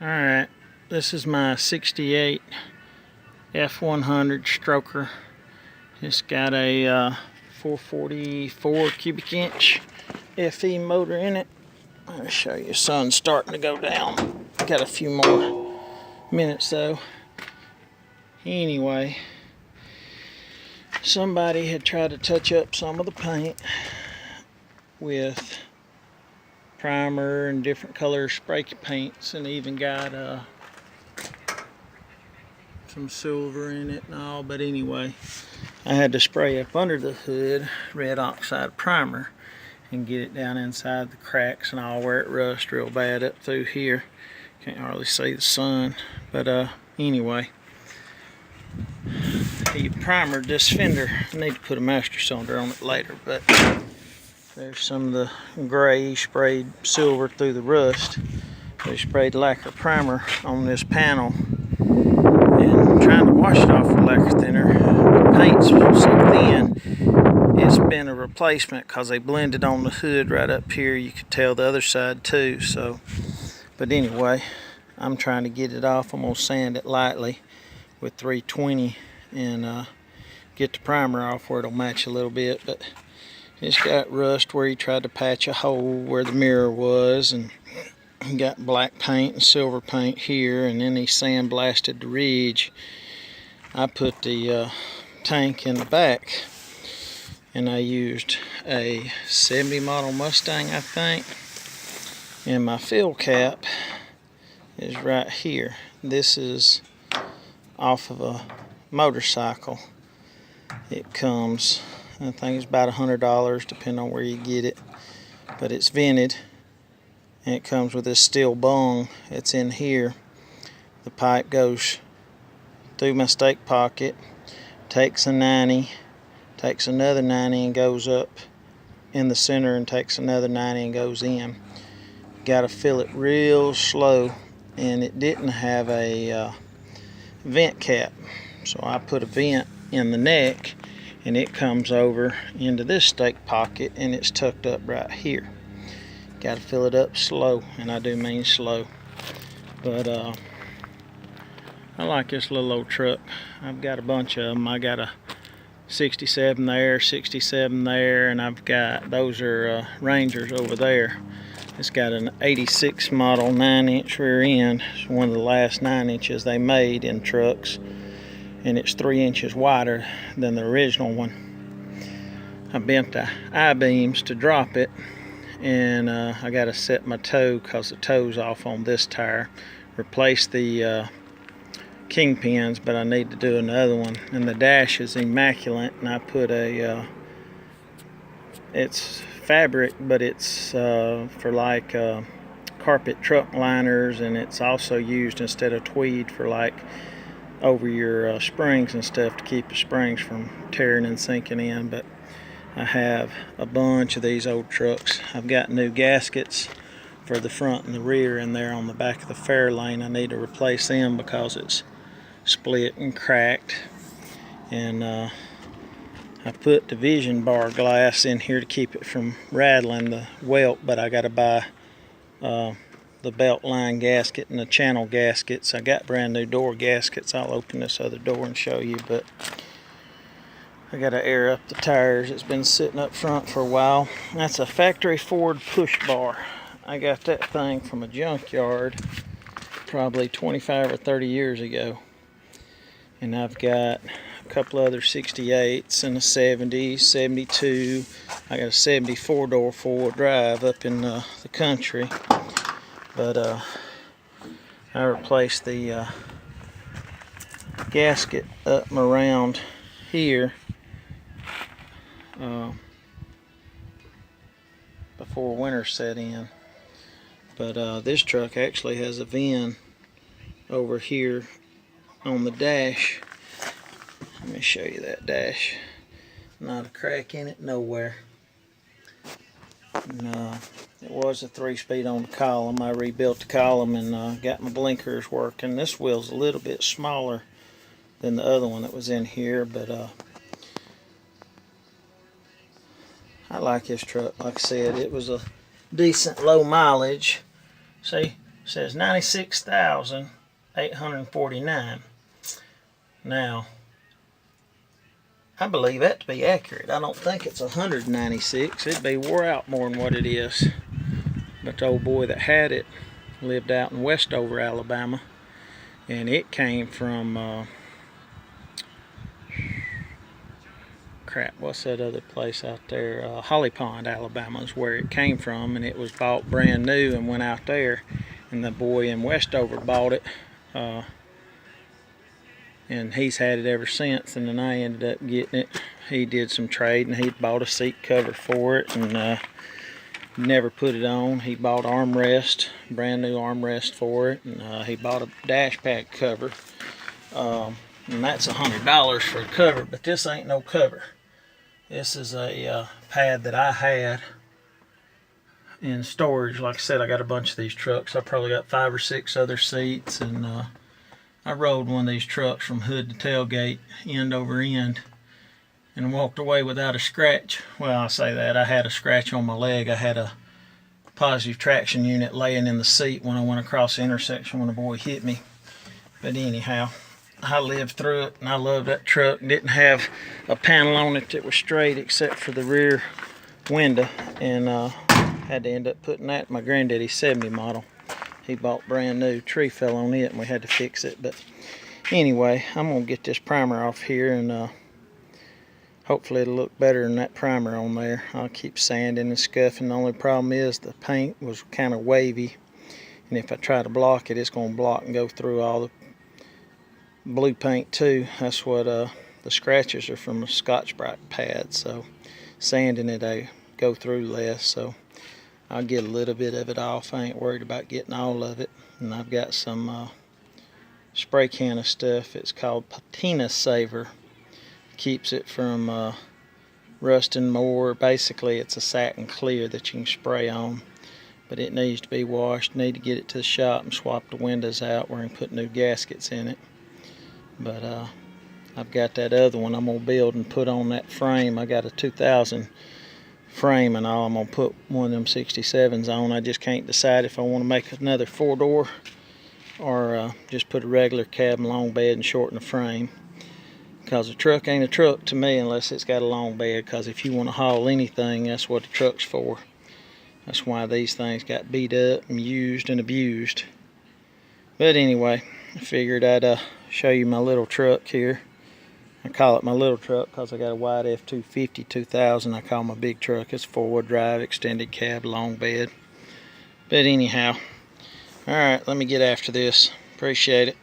Alright, this is my 68 F100 stroker. It's got a 444 cubic inch FE motor in it. I'll show you, sun's starting to go down. Got a few more minutes though. Anyway, somebody had tried to touch up some of the paint with primer and different color spray paints, and even got some silver in it and all. But anyway, I had to spray up under the hood red oxide primer and get it down inside the cracks and all where it rust real bad up through here. Can't hardly see the sun, but anyway, he primered this fender. I need to put a master cylinder on it later, but there's some of the gray sprayed silver through the rust. They sprayed lacquer primer on this panel, and I'm trying to wash it off with lacquer thinner. The paint's so thin, it's been a replacement because they blended on the hood right up here. You could tell the other side too. So, but anyway, I'm trying to get it off. I'm gonna sand it lightly with 320 and get the primer off where it'll match a little bit. But it's got rust where he tried to patch a hole where the mirror was, and got black paint and silver paint here, and then he sandblasted the ridge. I put the tank in the back, and I used a 70 model Mustang, I think, and my fill cap is right here. This is off of a motorcycle. It comes, I think it's about $100 depending on where you get it, but it's vented, and it comes with this steel bung. It's in here. The pipe goes through my stake pocket, takes a 90, takes another 90 and goes up in the center, and takes another 90 and goes in. Got to fill it real slow, and it didn't have a vent cap, so I put a vent in the neck, and it comes over into this stake pocket, and it's tucked up right here. Got to fill it up slow, and I do mean slow. But I like this little old truck. I've got a bunch of them. I got a 67 there, 67 there, and I've got, those are Rangers over there. It's got an 86 model 9-inch rear end. It's one of the last 9 inches they made in trucks, and it's 3 inches wider than the original one. I bent the I-beams to drop it, and I got to set my toe because the toe's off on this tire. Replace the kingpins, but I need to do another one. And the dash is immaculate, and I put a it's fabric, but it's for like carpet truck liners, and it's also used instead of tweed for like over your springs and stuff, to keep the springs from tearing and sinking in. But I have a bunch of these old trucks. I've got new gaskets for the front and the rear in there on the back of the fair lane. I need to replace them because it's split and cracked. And I put division bar glass in here to keep it from rattling the welt, but I got to buy the belt line gasket and the channel gaskets. I got brand new door gaskets. I'll open this other door and show you, but I got to air up the tires. It's been sitting up front for a while. That's a factory Ford push bar. I got that thing from a junkyard probably 25 or 30 years ago. And I've got a couple other 68s and a 70, 72. I got a 74 door 4-wheel drive up in the country. But I replaced the gasket up and around here before winter set in. But this truck actually has a VIN over here on the dash. Let me show you that dash. Not a crack in it nowhere. And, it was a 3-speed on the column. I rebuilt the column and got my blinkers working. This wheel's a little bit smaller than the other one that was in here, but I like this truck. Like I said, it was a decent low mileage. See, says 96,849. Now, I believe that to be accurate. I don't think it's 196. It'd be wore out more than what it is. But the old boy that had it lived out in Westover, Alabama, and it came from what's that other place out there? Holly Pond, Alabama is where it came from, and it was bought brand new and went out there, and the boy in Westover bought it, and he's had it ever since. And then I ended up getting it. He did some trading. He bought a seat cover for it and never put it on. He bought armrest, brand new armrest for it, and he bought a dash pack cover, and that's $100 for a cover. But this ain't no cover. This is a pad that I had in storage. Like I said, I got a bunch of these trucks. I probably got 5 or 6 other seats, and I rode one of these trucks from hood to tailgate, end over end, and walked away without a scratch. Well, I say that. I had a scratch on my leg. I had a positive traction unit laying in the seat when I went across the intersection when a boy hit me. But anyhow, I lived through it, and I loved that truck. Didn't have a panel on it that was straight except for the rear window, and had to end up putting that in my granddaddy's 70 model. He bought brand new. Tree fell on it, and we had to fix it. But anyway, I'm going to get this primer off here, and hopefully it'll look better than that primer on there. I'll keep sanding and scuffing. The only problem is the paint was kind of wavy, and if I try to block it, it's going to block and go through all the blue paint too. That's what the scratches are from a Scotch-Brite pad, so sanding it I go through less, so I'll get a little bit of it off. I ain't worried about getting all of it. And I've got some spray can of stuff. It's called Patina Saver. Keeps it from rusting more. Basically, it's a satin clear that you can spray on, but it needs to be washed. Need to get it to the shop and swap the windows out where I can put new gaskets in it. But I've got that other one I'm going to build and put on that frame. I got a 2000 frame and all. I'm going to put one of them 67s on. I just can't decide if I want to make another 4-door or just put a regular cab and long bed and shorten the frame. Because a truck ain't a truck to me unless it's got a long bed. Because if you want to haul anything, that's what the truck's for. That's why these things got beat up and used and abused. But anyway, I figured I'd show you my little truck here. I call it my little truck because I got a wide F250 2000. I call my big truck. It's 4-wheel drive, extended cab, long bed. But anyhow, alright, let me get after this. Appreciate it.